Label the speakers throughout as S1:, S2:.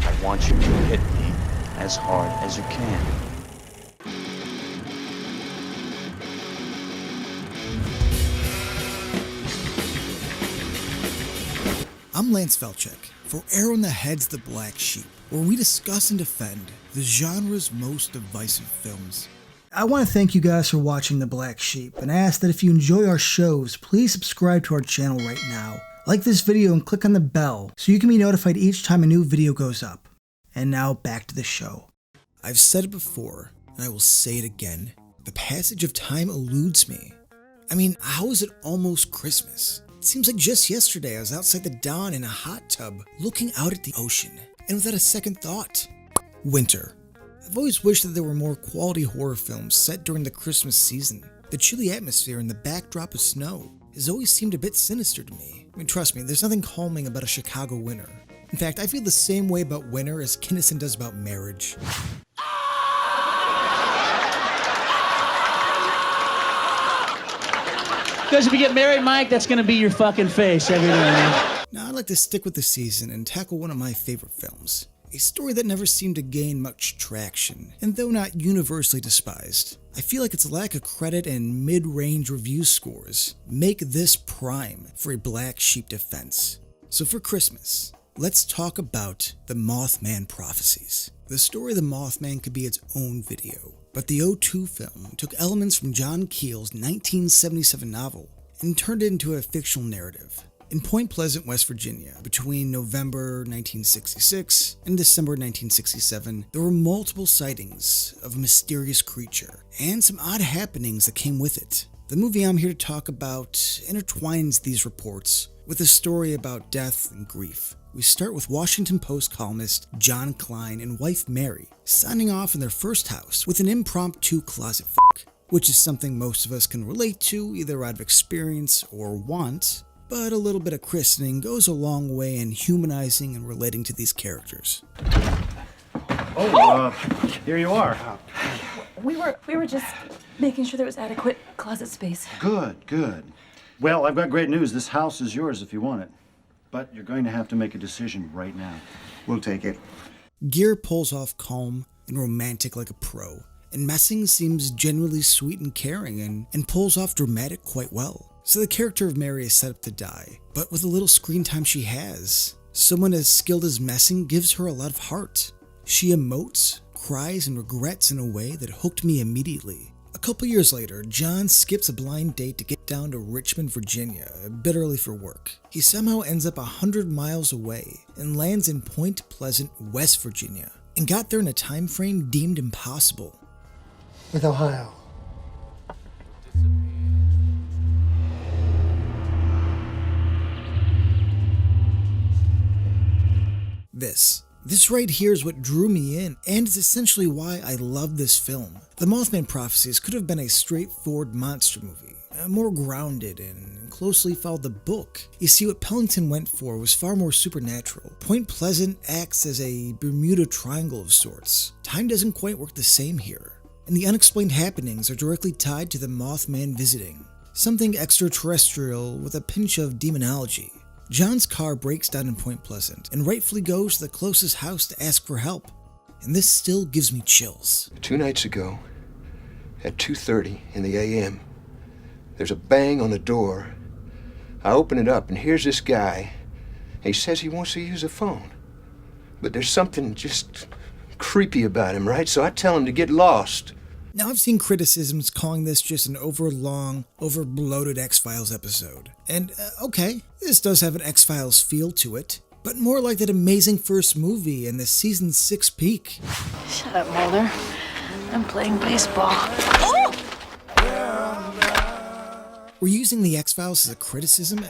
S1: I want you to hit me as hard as you can.
S2: I'm Lance Vlcek for Arrow in the Head's The Black Sheep, where we discuss and defend the genre's most divisive films. I want to thank you guys for watching The Black Sheep and ask that if you enjoy our shows, please subscribe to our channel right now. Like this video and click on the bell so you can be notified each time a new video goes up. And now back to the show. I've said it before, and I will say it again. The passage of time eludes me. I mean, how is it almost Christmas? It seems like just yesterday I was outside the dawn in a hot tub, looking out at the ocean, and without a second thought. Winter. I've always wished that there were more quality horror films set during the Christmas season. The chilly atmosphere and the backdrop of snow has always seemed a bit sinister to me. I mean, trust me, there's nothing calming about a Chicago winter. In fact, I feel the same way about winter as Kinnison does about marriage.
S3: Because if you get married, Mike, that's going to be your fucking face every day.
S2: Now, I'd like to stick with the season and tackle one of my favorite films. A story that never seemed to gain much traction, and though not universally despised, I feel like its lack of credit and mid-range review scores make this prime for a Black Sheep defense. So for Christmas, let's talk about the Mothman Prophecies. The story of the Mothman could be its own video, but the '02 film took elements from John Keel's 1977 novel and turned it into a fictional narrative. In Point Pleasant, West Virginia, between November 1966 and December 1967, there were multiple sightings of a mysterious creature and some odd happenings that came with it. The movie I'm here to talk about intertwines these reports with a story about death and grief. We start with Washington Post columnist John Klein and wife Mary signing off in their first house with an impromptu closet fuck, which is something most of us can relate to either out of experience or want, but a little bit of christening goes a long way in humanizing and relating to these characters.
S4: Here you are.
S5: We were just making sure there was adequate closet space.
S4: Good. Well, I've got great news. This house is yours if you want it. But you're going to have to make a decision right now.
S6: We'll take it.
S2: Gear pulls off calm and romantic like a pro, and Messing seems genuinely sweet and caring and pulls off dramatic quite well. So the character of Mary is set up to die, but with the little screen time she has, someone as skilled as Messing gives her a lot of heart. She emotes, cries, and regrets in a way that hooked me immediately. A couple years later, John skips a blind date to get down to Richmond, Virginia, a bit early for work. He somehow ends up 100 miles away and lands in Point Pleasant, West Virginia, and got there in a time frame deemed impossible.
S6: With Ohio.
S2: This right here is what drew me in, and it's essentially why I love this film. The Mothman Prophecies could have been a straightforward monster movie, more grounded and closely followed the book. You see, what Pellington went for was far more supernatural. Point Pleasant acts as a Bermuda Triangle of sorts. Time doesn't quite work the same here, and the unexplained happenings are directly tied to the Mothman visiting, something extraterrestrial with a pinch of demonology. John's car breaks down in Point Pleasant and rightfully goes to the closest house to ask for help, and this still gives me chills.
S7: 2 nights ago, at 2:30 in the a.m., there's a bang on the door. I open it up, and here's this guy. He says he wants to use a phone, but there's something just creepy about him, right? So I tell him to get lost.
S2: Now, I've seen criticisms calling this just an overlong, overbloated X-Files episode. And, okay, this does have an X-Files feel to it, but more like that amazing first movie and the season 6 peak.
S5: Shut up, Mulder. I'm playing baseball. Oh!
S2: We're using the X-Files as a criticism?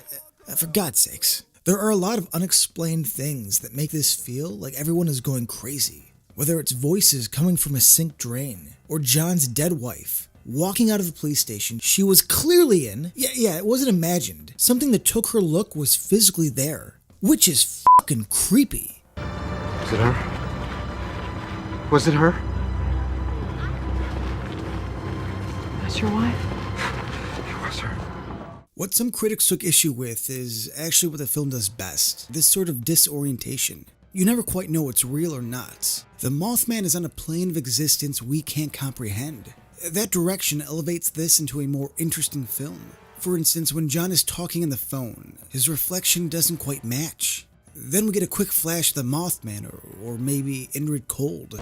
S2: For God's sakes. There are a lot of unexplained things that make this feel like everyone is going crazy. Whether it's voices coming from a sink drain, or John's dead wife walking out of the police station she was clearly in. Yeah, it wasn't imagined. Something that took her look was physically there, which is fucking creepy.
S6: Was it her? Was it her?
S5: That's your wife?
S6: It was her.
S2: What some critics took issue with is actually what the film does best, this sort of disorientation. You never quite know what's real or not. The Mothman is on a plane of existence we can't comprehend. That direction elevates this into a more interesting film. For instance, when John is talking on the phone, his reflection doesn't quite match. Then we get a quick flash of the Mothman, or maybe Indrid Cold.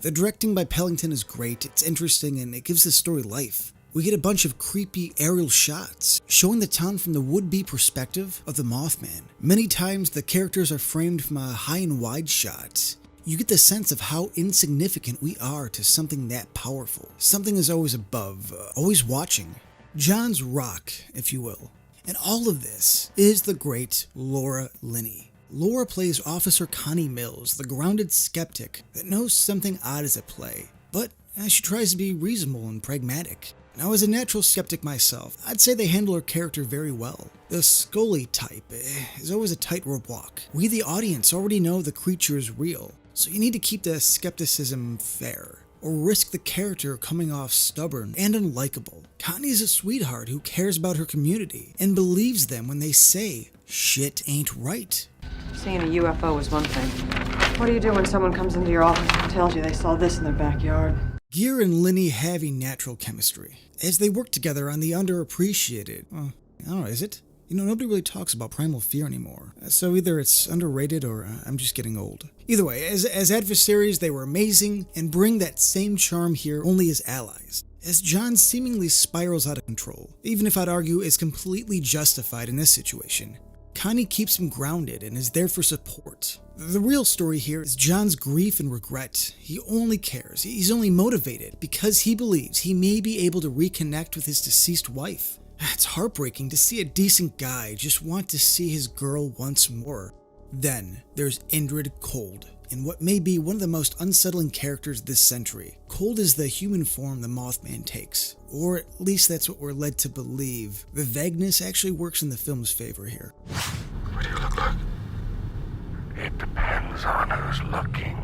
S2: The directing by Pellington is great, it's interesting, and it gives the story life. We get a bunch of creepy aerial shots, showing the town from the would-be perspective of the Mothman. Many times the characters are framed from a high and wide shot. You get the sense of how insignificant we are to something that powerful. Something is always above, always watching. John's rock, if you will. And all of this is the great Laura Linney. Laura plays Officer Connie Mills, the grounded skeptic that knows something odd is at play, but she tries to be reasonable and pragmatic. Now, as a natural skeptic myself, I'd say they handle her character very well. The Scully type is always a tightrope walk. We, the audience, already know the creature is real, so you need to keep the skepticism fair, or risk the character coming off stubborn and unlikable. Connie's a sweetheart who cares about her community and believes them when they say shit ain't right.
S8: Seeing a UFO is one thing. What do you do when someone comes into your office and tells you they saw this in their backyard?
S2: Gear and Linney have a natural chemistry, as they work together on the underappreciated, I don't know, is it? Nobody really talks about primal fear anymore, so either it's underrated or I'm just getting old. Either way, as adversaries, they were amazing and bring that same charm here only as allies. As John seemingly spirals out of control, even if I'd argue is completely justified in this situation, Connie keeps him grounded and is there for support. The real story here is John's grief and regret. He only cares, he's only motivated because he believes he may be able to reconnect with his deceased wife. It's heartbreaking to see a decent guy just want to see his girl once more. Then there's Indrid Cold, in what may be one of the most unsettling characters this century. Cold is the human form the Mothman takes, or at least that's what we're led to believe. The vagueness actually works in the film's favor here.
S6: What do you look like? It depends on who's looking.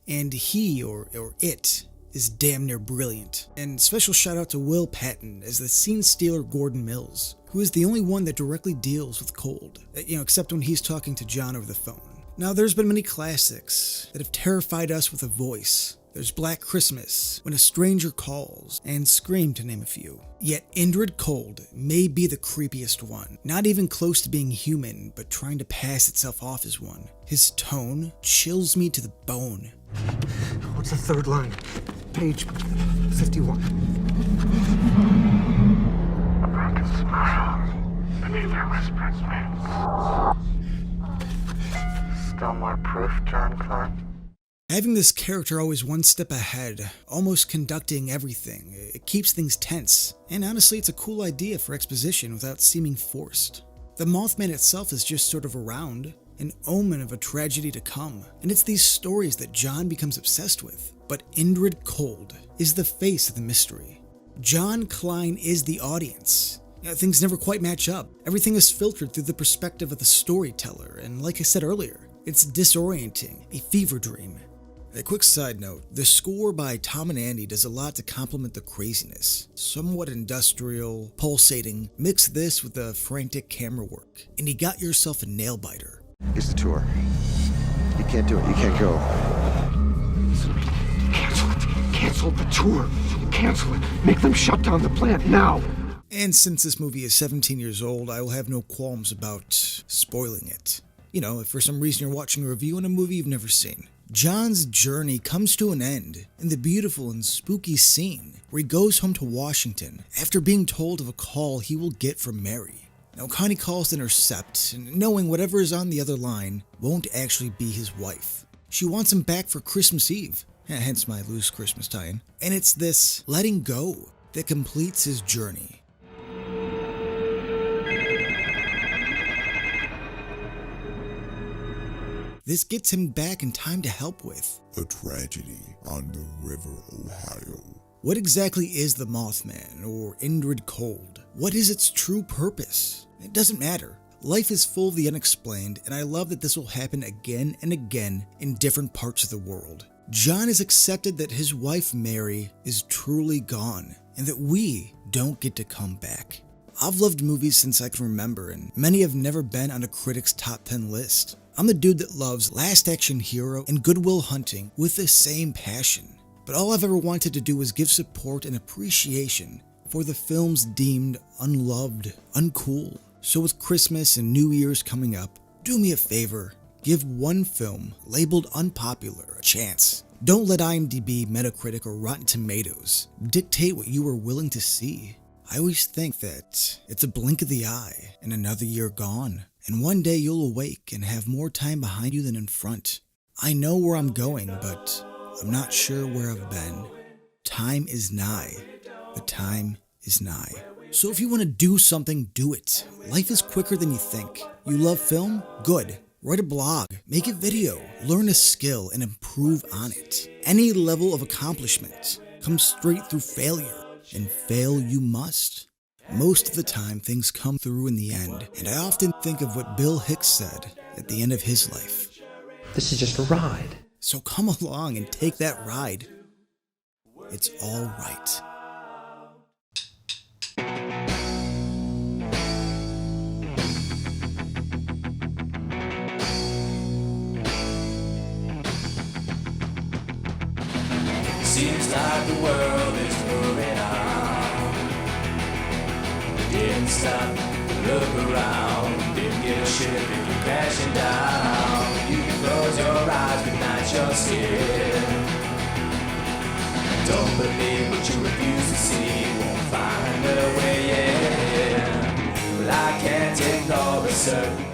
S2: And he, or it, is damn near brilliant. And special shout out to Will Patton as the scene stealer Gordon Mills, who is the only one that directly deals with Cold, except when he's talking to John over the phone. Now, there's been many classics that have terrified us with a voice. There's Black Christmas, When a Stranger Calls, and Scream, to name a few. Yet Indrid Cold may be the creepiest one, not even close to being human, but trying to pass itself off as one. His tone chills me to the bone.
S6: What's the third line? Page 51. A broken smile beneath her whispering lips. Still more proof, John Klein?
S2: Having this character always one step ahead, almost conducting everything, it keeps things tense. And honestly, it's a cool idea for exposition without seeming forced. The Mothman itself is just sort of around, an omen of a tragedy to come. And it's these stories that John becomes obsessed with. But Indrid Cold is the face of the mystery. John Klein is the audience. Things never quite match up. Everything is filtered through the perspective of the storyteller, and like I said earlier, it's disorienting, a fever dream. A quick side note, the score by Tom and Andy does a lot to complement the craziness. Somewhat industrial, pulsating, mix this with the frantic camera work, and you got yourself a nail-biter.
S7: It's the tour. You can't do it. You can't go.
S6: Cancel it. Cancel the tour. Cancel it. Make them shut down the plant now.
S2: And since this movie is 17 years old, I will have no qualms about spoiling it. If for some reason you're watching a review on a movie you've never seen. John's journey comes to an end in the beautiful and spooky scene where he goes home to Washington after being told of a call he will get from Mary. Now, Connie calls to intercept, knowing whatever is on the other line won't actually be his wife. She wants him back for Christmas Eve, hence my loose Christmas tie-in. And it's this letting go that completes his journey. This gets him back in time to help with
S9: a tragedy on the River Ohio.
S2: What exactly is the Mothman, or Indrid Cold? What is its true purpose? It doesn't matter. Life is full of the unexplained, and I love that this will happen again and again in different parts of the world. John has accepted that his wife Mary is truly gone, and that we don't get to come back. I've loved movies since I can remember, and many have never been on a critic's top 10 list. I'm the dude that loves Last Action Hero and Good Will Hunting with the same passion, but all I've ever wanted to do was give support and appreciation for the films deemed unloved, uncool. So with Christmas and New Year's coming up, do me a favor, give one film labeled unpopular a chance. Don't let IMDb, Metacritic, or Rotten Tomatoes dictate what you are willing to see. I always think that it's a blink of the eye and another year gone, and one day you'll awake and have more time behind you than in front. I know where I'm going, but I'm not sure where I've been. Time is nigh. The time is nigh. So if you want to do something, do it. Life is quicker than you think. You love film? Good. Write a blog, make a video, learn a skill, and improve on it. Any level of accomplishment comes straight through failure. And fail you must. Most of the time, things come through in the end, and I often think of what Bill Hicks said at the end of his life.
S10: This is just a ride.
S2: So come along and take that ride. It's all right.
S11: Seems like the world is moving on. Didn't stop to look around. Didn't give a shit if you're crashing down. You can close your eyes but not your skin. Don't believe what you refuse to see. Won't find a way in. Well, I can't ignore a certain